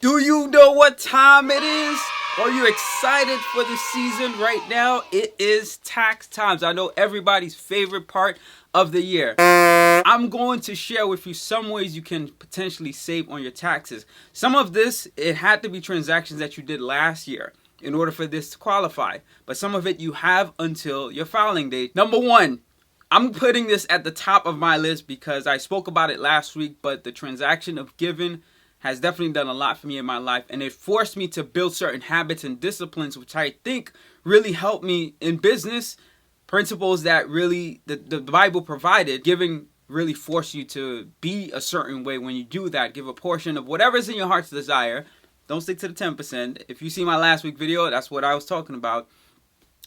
Do you know what time it is? Are you excited for the season right now? It is tax times. I know everybody's favorite part of the year. I'm going to share with you some ways you can potentially save on your taxes. Some of this, it had to be transactions that you did last year in order for this to qualify. But some of it you have until your filing date. Number one, I'm putting this at the top of my list because I spoke about it last week, but the transaction of giving has definitely done a lot for me in my life, and it forced me to build certain habits and disciplines which I think really helped me in business. Principles that really the Bible provided. Giving really force you to be a certain way when you do that. Give a portion of whatever's in your heart's desire. Don't stick to the 10%. If you see my last week video, that's what I was talking about.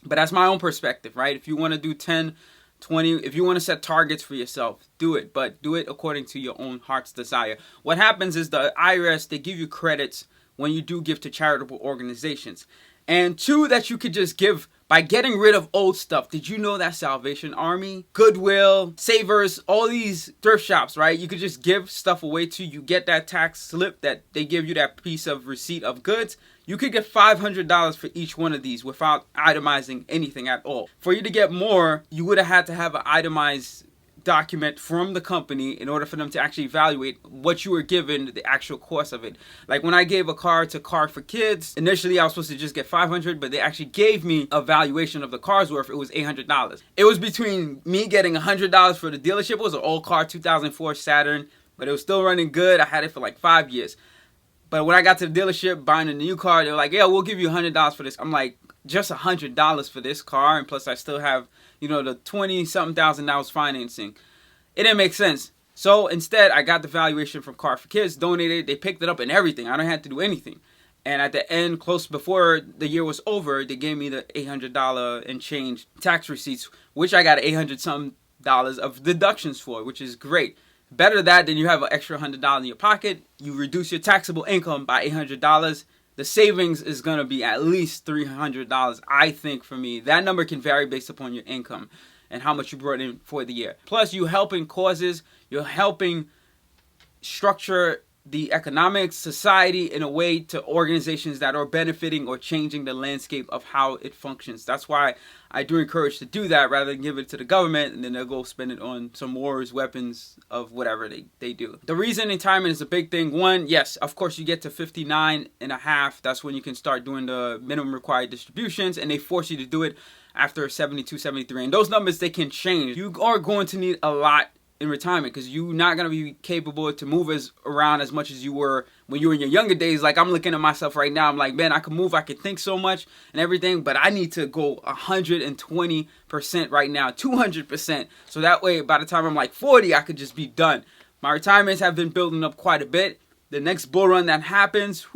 But that's my own perspective, right? If you want to do 10, 20, if you want to set targets for yourself, do it, but do it according to your own heart's desire. What happens is the IRS, they give you credits when you do give to charitable organizations. And two, that you could just give by getting rid of old stuff. Did you know that Salvation Army, Goodwill, Savers, all these thrift shops, right? You could just give stuff away to. You get that tax slip that they give you, that piece of receipt of goods. You could get $500 for each one of these without itemizing anything at all. For you to get more, you would have had to have an itemized document from the company in order for them to actually evaluate what you were given, the actual cost of it. Like when I gave a car to Car for Kids, initially I was supposed to just get $500, but they actually gave me a valuation of the car's worth. It was $800. It was between me getting $100 for the dealership. It was an old car, 2004 Saturn, but it was still running good. I had it for like 5 years. But when I got to the dealership buying a new car, they were like, yeah, we'll give you $100 for this. I'm like, just $100 for this car, and plus I still have, the $20-something thousand financing. It didn't make sense. So instead, I got the valuation from Car for Kids, donated, they picked it up and everything. I don't have to do anything. And at the end, close before the year was over, they gave me the $800 and change tax receipts, which I got $800-something of deductions for, which is great. Better that than you have an extra $100 in your pocket. You reduce your taxable income by $800. The savings is going to be at least $300, I think, for me. That number can vary based upon your income and how much you brought in for the year. Plus, you're helping causes. You're helping structure the economic society in a way to organizations that are benefiting or changing the landscape of how it functions. That's why I do encourage to do that rather than give it to the government and then they'll go spend it on some wars, weapons, of whatever they do. The reason retirement is a big thing. One, yes, of course you get to 59 and a half. That's when you can start doing the minimum required distributions, and they force you to do it after 72, 73. And those numbers, they can change. You are going to need a lot in retirement because you're not going to be capable to move around as much as you were when you were in your younger days. Like, I'm looking at myself right now, I'm like, man, I can move, I can think so much and everything, but I need to go 120% right now, 200%, so that way by the time I'm like 40, I could just be done. My retirements have been building up quite a bit. The next bull run that happens,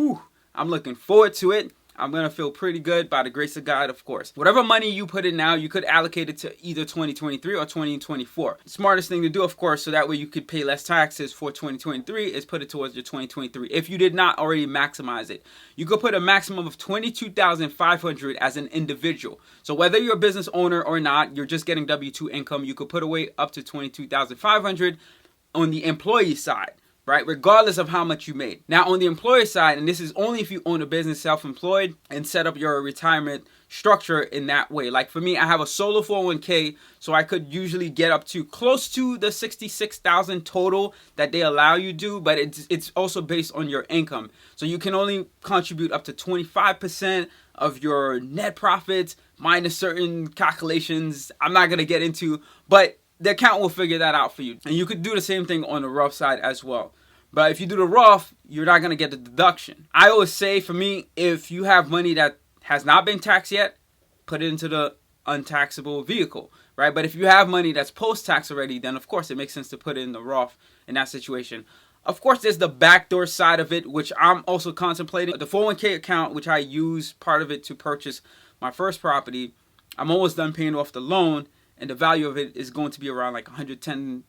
I'm looking forward to it. I'm going to feel pretty good by the grace of God, of course. Whatever money you put in now, you could allocate it to either 2023 or 2024. The smartest thing to do, of course, so that way you could pay less taxes for 2023 is put it towards your 2023. If you did not already maximize it, you could put a maximum of $22,500 as an individual. So whether you're a business owner or not, you're just getting W-2 income, you could put away up to $22,500 on the employee side, right? Regardless of how much you made. Now, on the employer side, and this is only if you own a business, self-employed, and set up your retirement structure in that way. Like for me, I have a solo 401k, so I could usually get up to close to the $66,000 total that they allow you to do, but it's also based on your income. So you can only contribute up to 25% of your net profits, minus certain calculations I'm not going to get into, but the account will figure that out for you. And you could do the same thing on the Roth side as well. But if you do the Roth, you're not going to get the deduction. I always say, for me, if you have money that has not been taxed yet, put it into the untaxable vehicle, right? But if you have money that's post-tax already, then of course it makes sense to put it in the Roth in that situation. Of course, there's the backdoor side of it, which I'm also contemplating. The 401k account, which I use part of it to purchase my first property, I'm almost done paying off the loan, and the value of it is going to be around like $110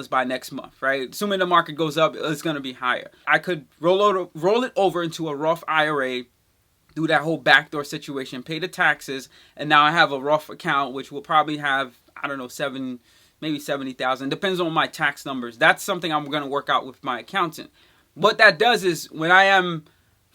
by next month, right? Assuming the market goes up, it's going to be higher. I could roll it over into a Roth IRA, do that whole backdoor situation, pay the taxes, and now I have a Roth account, which will probably have, I don't know, maybe 70,000. Depends on my tax numbers. That's something I'm going to work out with my accountant. What that does is when I am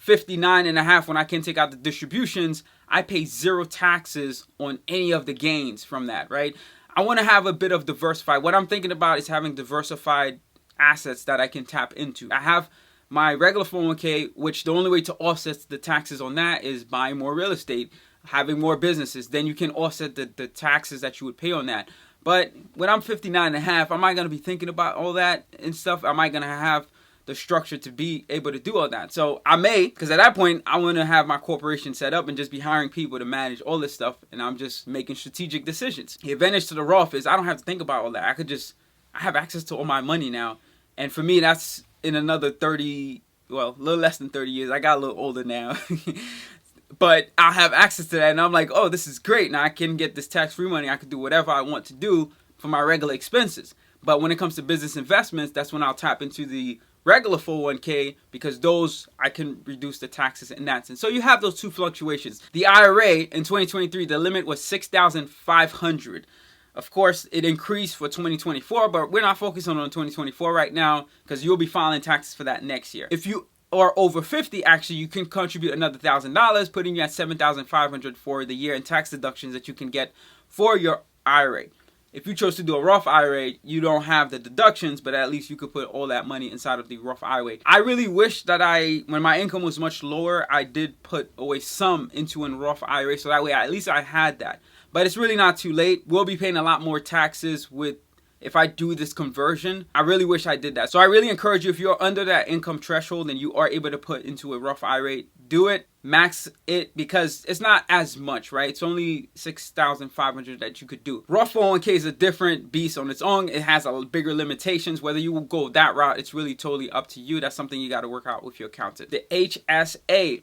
59.5 when I can take out the distributions, I pay 0 taxes on any of the gains from that, right? I want to have a bit of diversified. What I'm thinking about is having diversified assets that I can tap into. I have my regular 401k, which the only way to offset the taxes on that is buying more real estate, having more businesses. Then you can offset the taxes that you would pay on that. But when I'm 59.5, am I going to be thinking about all that and stuff? Am I going to have the structure to be able to do all that? So I may, because at that point, I want to have my corporation set up and just be hiring people to manage all this stuff, and I'm just making strategic decisions. The advantage to the Roth is I don't have to think about all that. I have access to all my money now. And for me, that's in another 30, well, a little less than 30 years. I got a little older now. But I'll have access to that, and I'm like, oh, this is great. Now I can get this tax-free money. I can do whatever I want to do for my regular expenses. But when it comes to business investments, that's when I'll tap into the regular 401k, because those I can reduce the taxes in that sense. So you have those two fluctuations. The IRA in 2023, the limit was $6,500. Of course, it increased for 2024, but we're not focusing on 2024 right now because you'll be filing taxes for that next year. If you are over 50, actually, you can contribute another $1,000, putting you at $7,500 for the year in tax deductions that you can get for your IRA. If you chose to do a Roth IRA, you don't have the deductions, but at least you could put all that money inside of the Roth IRA. I really wish that when my income was much lower, I did put away some into a Roth IRA, so that way at least I had that. But it's really not too late. We'll be paying a lot more taxes if I do this conversion. I really wish I did that. So I really encourage you, if you're under that income threshold and you are able to put into a Roth IRA, do it. Max it, because it's not as much, right? It's only $6,500 that you could do. Roth 401k is a different beast on its own. It has a bigger limitations. Whether you will go that route, it's really totally up to you. That's something you got to work out with your accountant. The HSA,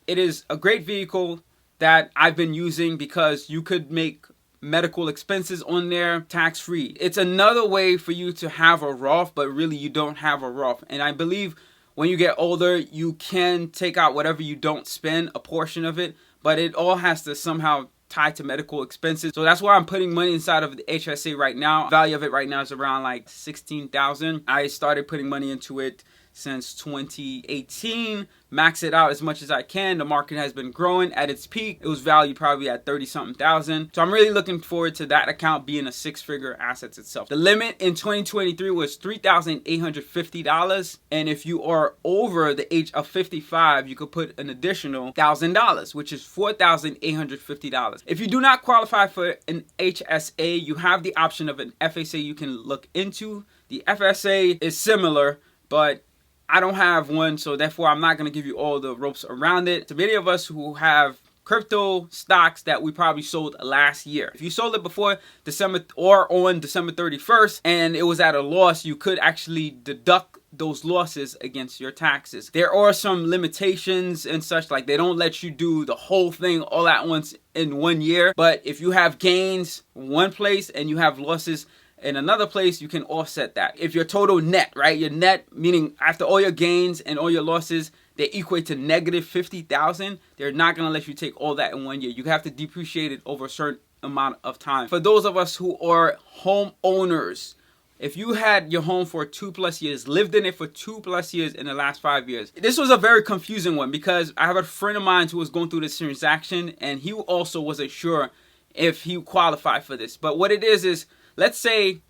it is a great vehicle that I've been using because you could make medical expenses on there tax-free. It's another way for you to have a Roth, but really you don't have a Roth. And I believe when you get older, you can take out whatever you don't spend, a portion of it, but it all has to somehow tie to medical expenses. So that's why I'm putting money inside of the HSA right now. The value of it right now is around like $16,000. I started putting money into it since 2018, max it out as much as I can. The market has been growing. At its peak, it was valued probably at 30-something thousand. So I'm really looking forward to that account being a 6-figure asset itself. The limit in 2023 was $3,850. And if you are over the age of 55, you could put an additional $1,000, which is $4,850. If you do not qualify for an HSA, you have the option of an FSA you can look into. The FSA is similar, but I don't have one, so therefore I'm not going to give you all the ropes around it. To many of us who have crypto stocks that we probably sold last year, if you sold it before December or on December 31st and it was at a loss, you could actually deduct those losses against your taxes. There are some limitations and such, like they don't let you do the whole thing all at once in 1 year. But if you have gains one place and you have losses in another place, you can offset that. If your total net, right, your net, meaning after all your gains and all your losses, they equate to negative 50,000, they're not going to let you take all that in 1 year. You have to depreciate it over a certain amount of time. For those of us who are homeowners, if you had your home for 2+ years, lived in it for 2+ years in the last 5 years, this was a very confusing one because I have a friend of mine who was going through this transaction and he also wasn't sure if he qualified for this. But what it is let's say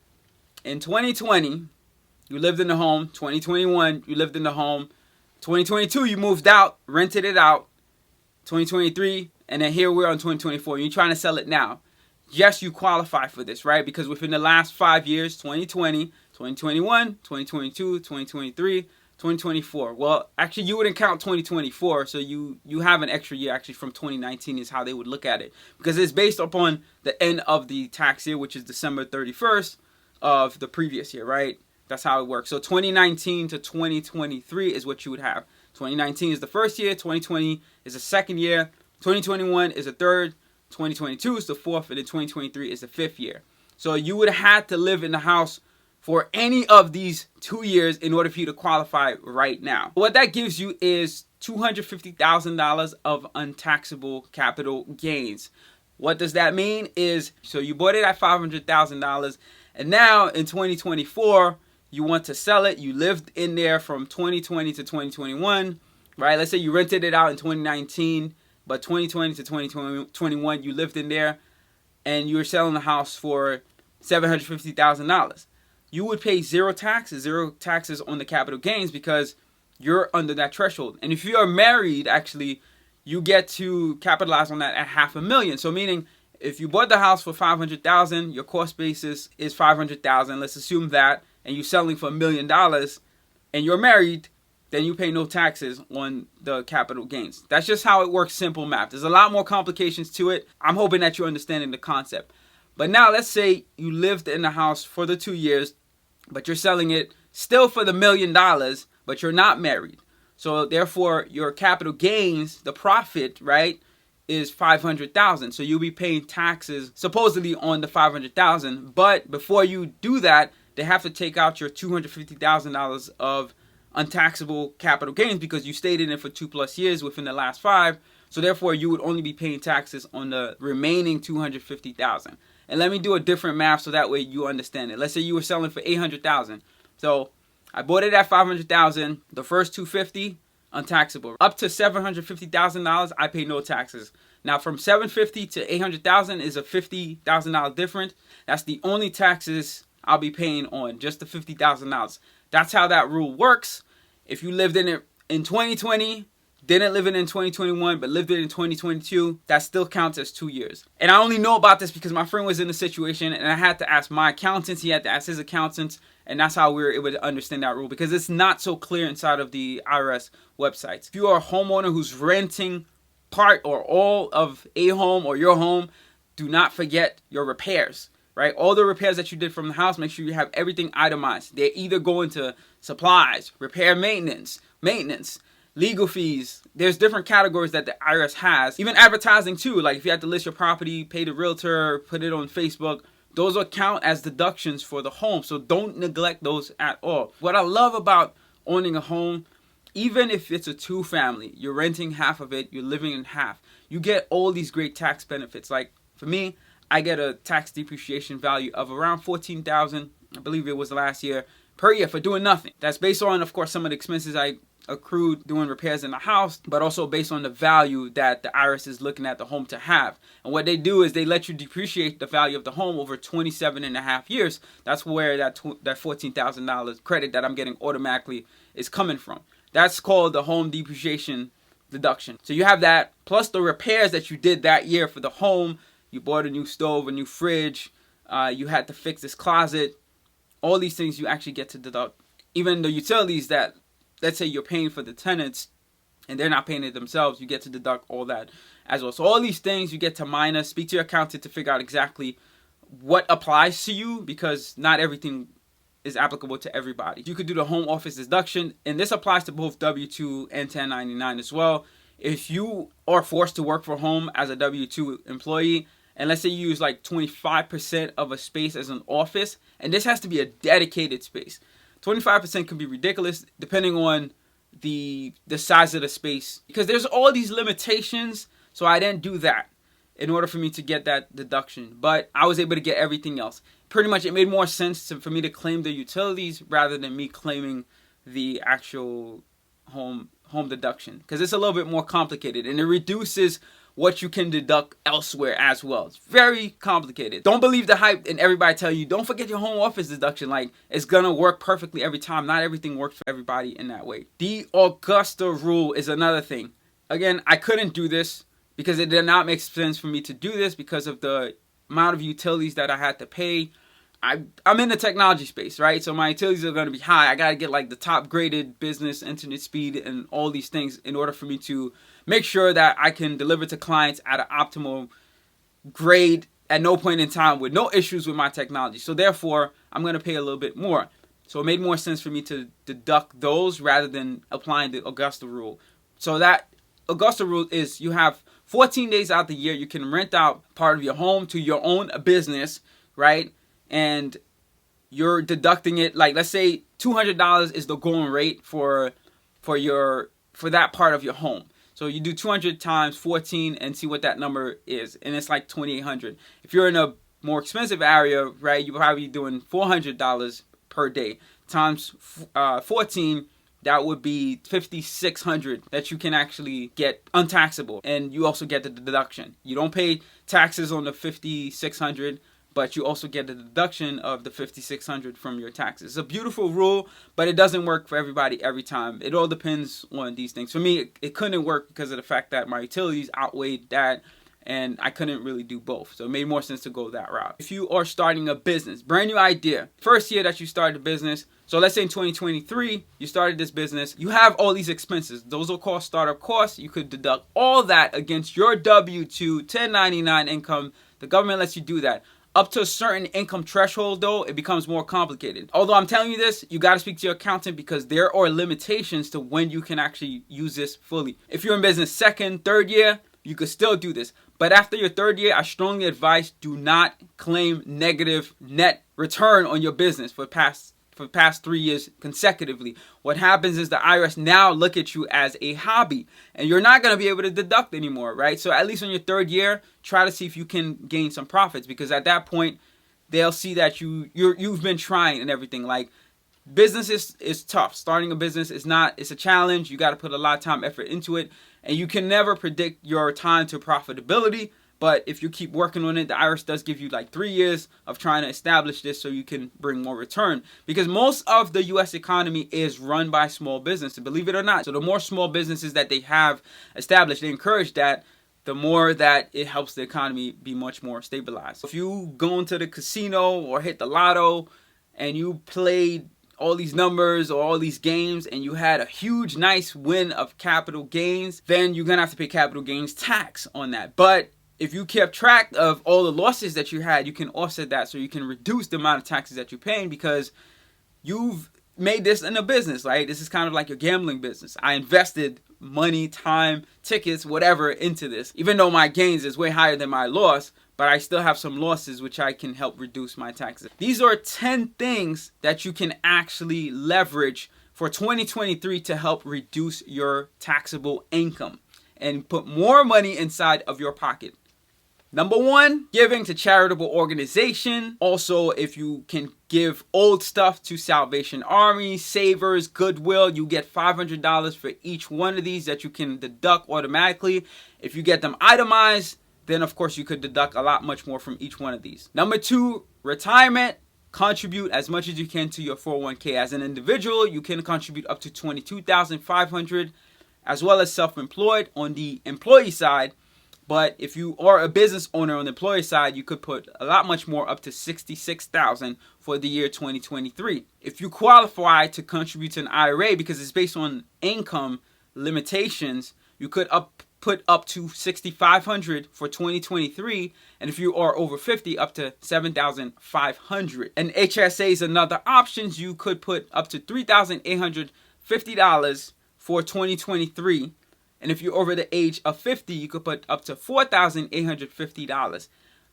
in 2020, you lived in the home. 2021, you lived in the home. 2022, you moved out, rented it out. 2023, and then here we're on 2024. You're trying to sell it now. Yes, you qualify for this, right? Because within the last 5 years, 2020, 2021, 2022, 2023, 2024. Well, actually, you wouldn't count 2024, so you have an extra year actually from 2019 is how they would look at it. Because it's based upon the end of the tax year, which is December 31st of the previous year, right? That's how it works. So 2019 to 2023 is what you would have. 2019 is the first year, 2020 is the second year, 2021 is the third, 2022 is the fourth, and then 2023 is the fifth year. So you would have had to live in the house for any of these 2 years in order for you to qualify right now. What that gives you is $250,000 of untaxable capital gains. What does that mean is, so you bought it at $500,000 and now in 2024, you want to sell it. You lived in there from 2020 to 2021. right? Let's say you rented it out in 2019, but 2020 to 2021, you lived in there and you were selling the house for $750,000. You would pay zero taxes on the capital gains because you're under that threshold. And if you are married, actually, you get to capitalize on that at $500,000. So meaning, if you bought the house for $500,000, your cost basis is $500,000. Let's assume that, and you're selling for $1 million, and you're married, then you pay no taxes on the capital gains. That's just how it works, simple math. There's a lot more complications to it. I'm hoping that you're understanding the concept. But now let's say you lived in the house for the 2 years, but you're selling it still for the $1 million, but you're not married. So therefore, your capital gains, the profit, right, is $500,000. So you'll be paying taxes supposedly on the $500,000. But before you do that, they have to take out your $250,000 of untaxable capital gains because you stayed in it for 2+ years within the last 5. So therefore, you would only be paying taxes on the remaining $250,000. And let me do a different math so that way you understand it. Let's say you were selling for $800,000. So I bought it at $500,000. The first $250,000 untaxable. Up to $750,000, I pay no taxes. Now from $750,000 to $800,000 is a $50,000 difference. That's the only taxes I'll be paying on, just the $50,000. That's how that rule works. If you lived in it in 2020, didn't live in it in 2021, but lived it in 2022, that still counts as 2 years. And I only know about this because my friend was in the situation and I had to ask my accountants, he had to ask his accountants, and that's how we were able to understand that rule because it's not so clear inside of the IRS websites. If you are a homeowner who's renting part or all of a home or your home, do not forget your repairs, right? All the repairs that you did from the house, make sure you have everything itemized. They either go into supplies, repair, maintenance, legal fees. There's different categories that the IRS has. Even advertising too, like if you have to list your property, pay the realtor, put it on Facebook, those will count as deductions for the home. So don't neglect those at all. What I love about owning a home, even if it's a 2-family, you're renting half of it, you're living in half, you get all these great tax benefits. Like for me, I get a tax depreciation value of around $14,000, I believe it was last year, per year for doing nothing. That's based on, of course, some of the expenses I accrued doing repairs in the house, but also based on the value that the IRS is looking at the home to have. And what they do is they let you depreciate the value of the home over 27.5 years. That's where that $14,000 credit that I'm getting automatically is coming from. That's called the home depreciation deduction. So you have that, plus the repairs that you did that year for the home. You bought a new stove, a new fridge, you had to fix this closet. All these things you actually get to deduct. Even the utilities that, let's say you're paying for the tenants and they're not paying it themselves, you get to deduct all that as well. So all these things you get to minus. Speak to your accountant to figure out exactly what applies to you because not everything is applicable to everybody. You could do the home office deduction, and this applies to both W-2 and 1099 as well. If you are forced to work from home as a W-2 employee, and let's say you use like 25% of a space as an office, and this has to be a dedicated space. 25% can be ridiculous depending on the size of the space because there's all these limitations. So I didn't do that in order for me to get that deduction, but I was able to get everything else. Pretty much it made more sense for me to claim the utilities rather than me claiming the actual home deduction because it's a little bit more complicated and it reduces what you can deduct elsewhere as well. It's very complicated. Don't believe the hype and everybody tell you, don't forget your home office deduction. Like, it's gonna work perfectly every time. Not everything works for everybody in that way. The Augusta rule is another thing. Again, I couldn't do this because it did not make sense for me to do this because of the amount of utilities that I had to pay. I'm in the technology space, right? So my utilities are going to be high. I got to get like the top graded business internet speed and all these things in order for me to make sure that I can deliver to clients at an optimal grade at no point in time with no issues with my technology. So therefore, I'm going to pay a little bit more. So it made more sense for me to deduct those rather than applying the Augusta rule. So that Augusta rule is you have 14 days out the year you can rent out part of your home to your own business, right? And you're deducting it, like let's say $200 is the going rate for that part of your home. So you do 200 times 14 and see what that number is, and it's like $2,800. If you're in a more expensive area, right, you're probably doing $400 per day times 14, that would be $5,600 that you can actually get untaxable, and you also get the deduction. You don't pay taxes on the $5,600, but you also get the deduction of the $5,600 from your taxes. It's a beautiful rule, but it doesn't work for everybody every time. It all depends on these things. For me, it couldn't work because of the fact that my utilities outweighed that, and I couldn't really do both. So it made more sense to go that route. If you are starting a business, brand new idea, first year that you started a business, so let's say in 2023, you started this business, you have all these expenses. Those are called startup costs. You could deduct all that against your W-2, 1099 income. The government lets you do that. Up to a certain income threshold, though, it becomes more complicated. Although I'm telling you this, you got to speak to your accountant because there are limitations to when you can actually use this fully. If you're in business second, third year, you could still do this. But after your third year, I strongly advise do not claim negative net return on your business for the past 3 years consecutively. What happens is the IRS now look at you as a hobby, and you're not going to be able to deduct anymore, right? So at least on your third year, try to see if you can gain some profits, because at that point, they'll see that you've been trying and everything. Like, business is tough. Starting a business it's a challenge. You got to put a lot of time, effort into it, and you can never predict your time to profitability. But if you keep working on it, the IRS does give you like 3 years of trying to establish this so you can bring more return. Because most of the U.S. economy is run by small businesses, believe it or not. So the more small businesses that they have established, they encourage that, the more that it helps the economy be much more stabilized. If you go into the casino or hit the lotto and you played all these numbers or all these games and you had a huge nice win of capital gains, then you're gonna have to pay capital gains tax on that. But if you kept track of all the losses that you had, you can offset that so you can reduce the amount of taxes that you're paying, because you've made this in a business, right? This is kind of like your gambling business. I invested money, time, tickets, whatever into this. Even though my gains is way higher than my loss, but I still have some losses which I can help reduce my taxes. These are 10 things that you can actually leverage for 2023 to help reduce your taxable income and put more money inside of your pocket. Number 1, giving to charitable organization. Also, if you can give old stuff to Salvation Army, Savers, Goodwill, you get $500 for each one of these that you can deduct automatically. If you get them itemized, then of course you could deduct a lot much more from each one of these. Number 2, retirement. Contribute as much as you can to your 401k. As an individual, you can contribute up to $22,500, as well as self-employed on the employee side. But if you are a business owner on the employee side, you could put a lot much more, up to $66,000 for the year 2023. If you qualify to contribute to an IRA, because it's based on income limitations, you could put up to $6,500 for 2023, and if you are over 50, up to $7,500. And HSA is another option. You could put up to $3,850 for 2023. And if you're over the age of 50, you could put up to $4,850.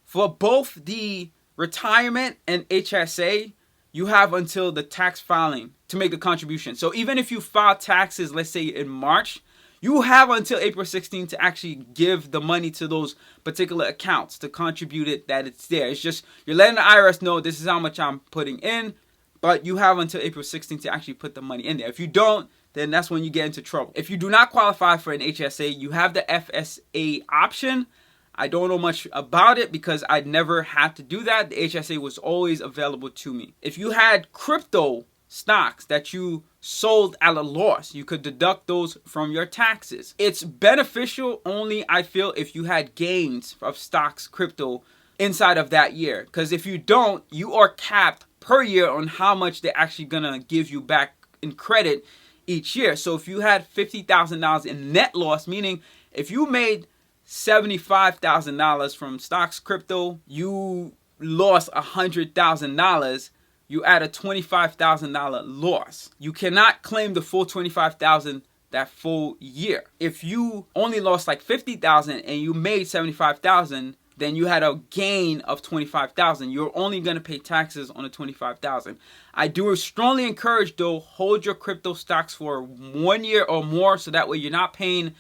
For both the retirement and HSA, you have until the tax filing to make the contribution. So even if you file taxes, let's say in March, you have until April 16th to actually give the money to those particular accounts to contribute it, that it's there. It's just you're letting the IRS know this is how much I'm putting in, but you have until April 16th to actually put the money in there. If you don't, then that's when you get into trouble. If you do not qualify for an HSA, you have the FSA option. I don't know much about it because I'd never had to do that. The HSA was always available to me. If you had crypto stocks that you sold at a loss, you could deduct those from your taxes. It's beneficial only, I feel, if you had gains of stocks, crypto, inside of that year. Because if you don't, you are capped per year on how much they're actually gonna give you back in credit each year. So if you had $50,000 in net loss, meaning if you made $75,000 from stocks, crypto, you lost $100,000, you add a $25,000 loss. You cannot claim the full $25,000 that full year. If you only lost like $50,000 and you made $75,000, then you had a gain of $25,000. You're only going to pay taxes on the $25,000. I do strongly encourage, though, hold your crypto stocks for 1 year or more, so that way you're not paying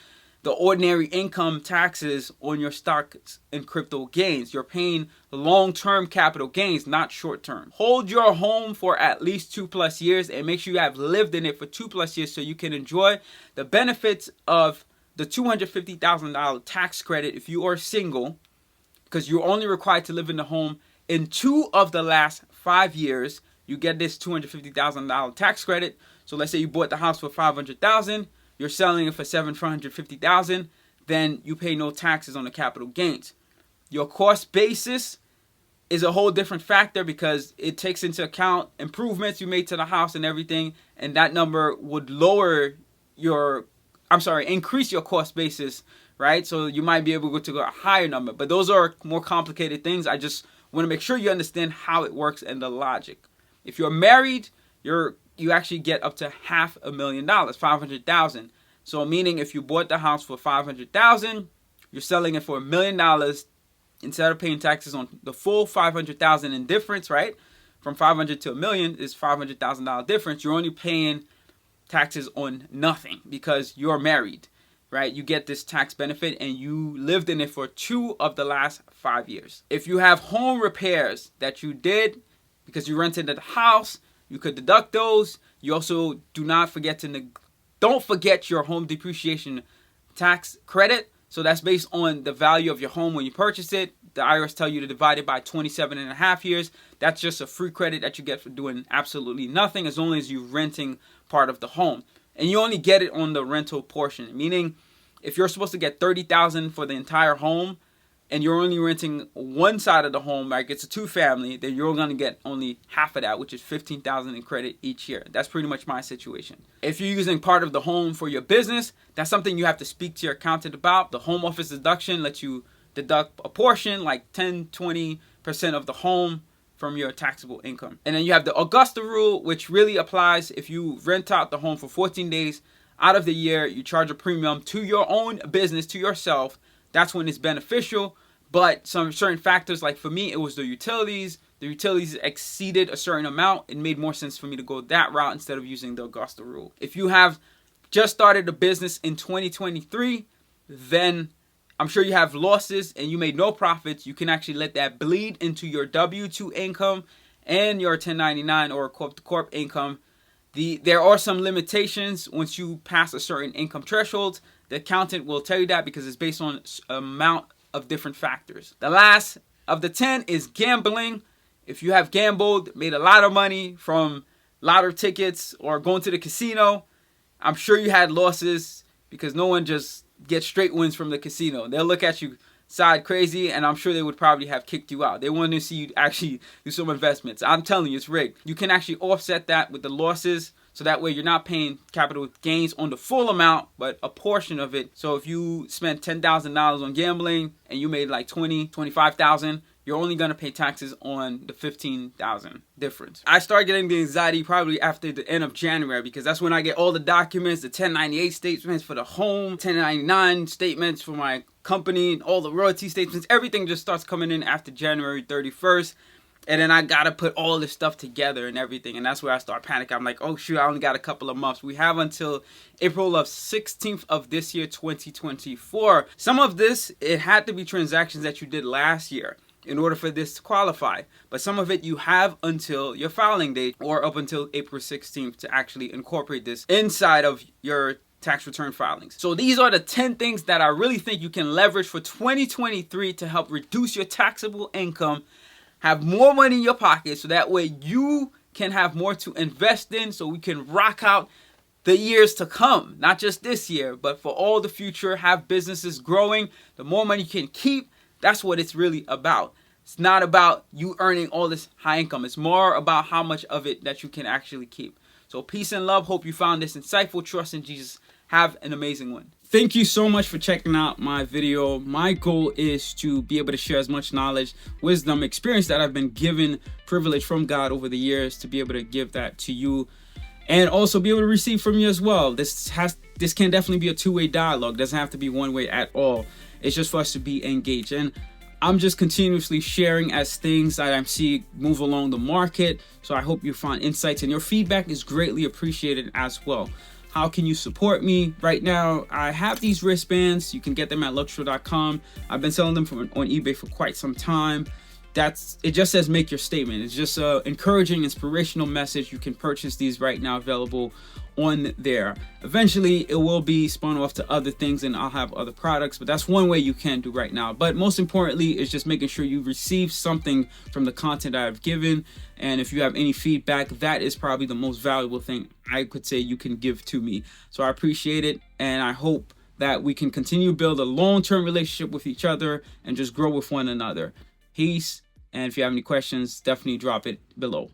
the ordinary income taxes on your stocks and crypto gains. You're paying long-term capital gains, not short-term. Hold your home for at least 2+ years and make sure you have lived in it for 2+ years so you can enjoy the benefits of the $250,000 tax credit if you are single, because you're only required to live in the home in 2 of the last 5 years. You get this $250,000 tax credit. So let's say you bought the house for $500,000, you're selling it for $750,000, then you pay no taxes on the capital gains. Your cost basis is a whole different factor because it takes into account improvements you made to the house and everything, and that number would increase your cost basis, right? So you might be able to go a higher number, but those are more complicated things. I just want to make sure you understand how it works and the logic. If you're married, you actually get up to $500,000, $500,000. So meaning if you bought the house for $500,000, you're selling it for $1 million. Instead of paying taxes on the full $500,000 in difference, right? From 500 to $1 million is $500,000 difference. You're only paying taxes on nothing because you're married, right? You get this tax benefit and you lived in it for 2 of the last 5 years. If you have home repairs that you did because you rented the house, you could deduct those. You also don't forget your home depreciation tax credit. So that's based on the value of your home when you purchase it. The IRS tell you to divide it by 27.5 years. That's just a free credit that you get for doing absolutely nothing as long as you're renting part of the home. And you only get it on the rental portion, meaning if you're supposed to get $30,000 for the entire home and you're only renting one side of the home, like it's a 2-family, then you're going to get only half of that, which is $15,000 in credit each year. That's pretty much my situation. If you're using part of the home for your business, that's something you have to speak to your accountant about. The home office deduction lets you deduct a portion, like 10-20% of the home from your taxable income. And then you have the Augusta rule, which really applies if you rent out the home for 14 days out of the year, you charge a premium to your own business, to yourself. That's when it's beneficial. But some certain factors, like for me, it was the utilities. The utilities exceeded a certain amount. It made more sense for me to go that route instead of using the Augusta rule. If you have just started a business in 2023, then I'm sure you have losses and you made no profits. You can actually let that bleed into your W-2 income and your 1099 or corp-to-corp income. There are some limitations once you pass a certain income threshold. The accountant will tell you that because it's based on amount of different factors. The last of the 10 is gambling. If you have gambled, made a lot of money from lottery tickets or going to the casino, I'm sure you had losses because no one just gets straight wins from the casino. They'll look at you side crazy, and I'm sure they would probably have kicked you out. They want to see you actually do some investments. I'm telling you, it's rigged. You can actually offset that with the losses, so that way you're not paying capital gains on the full amount, but a portion of it. So if you spent $10,000 on gambling and you made like $25,000, you're only going to pay taxes on the $15,000 difference. I started getting the anxiety probably after the end of January because that's when I get all the documents, the 1098 statements for the home, 1099 statements for my company, all the royalty statements. Everything just starts coming in after January 31st. And then I got to put all this stuff together and everything. And that's where I start panicking. I'm like, oh, shoot, I only got a couple of months. We have until April 16th of this year, 2024. Some of this, it had to be transactions that you did last year in order for this to qualify. But some of it you have until your filing date or up until April 16th to actually incorporate this inside of your tax return filings. So these are the 10 things that I really think you can leverage for 2023 to help reduce your taxable income, have more money in your pocket so that way you can have more to invest in so we can rock out the years to come. Not just this year, but for all the future, have businesses growing. The more money you can keep, that's what it's really about. It's not about you earning all this high income. It's more about how much of it that you can actually keep. So peace and love. Hope you found this insightful. Trust in Jesus. Have an amazing one. Thank you so much for checking out my video. My goal is to be able to share as much knowledge, wisdom, experience that I've been given, privilege from God over the years to be able to give that to you and also be able to receive from you as well. This can definitely be a two-way dialogue. It doesn't have to be one way at all. It's just for us to be engaged. And I'm just continuously sharing as things that I see move along the market. So I hope you find insights and your feedback is greatly appreciated as well. how can you support me? Right now, I have these wristbands. You can get them at luxury.com. I've been selling them on eBay for quite some time. It just says make your statement. It's just an encouraging, inspirational message. You can purchase these right now, available on there. Eventually it will be spun off to other things and I'll have other products, but that's one way you can do right now. But most importantly is just making sure you receive something from the content I've given. And if you have any feedback, that is probably the most valuable thing I could say you can give to me. So I appreciate it, and I hope that we can continue to build a long-term relationship with each other and just grow with one another. Peace. And if you have any questions, definitely drop it below.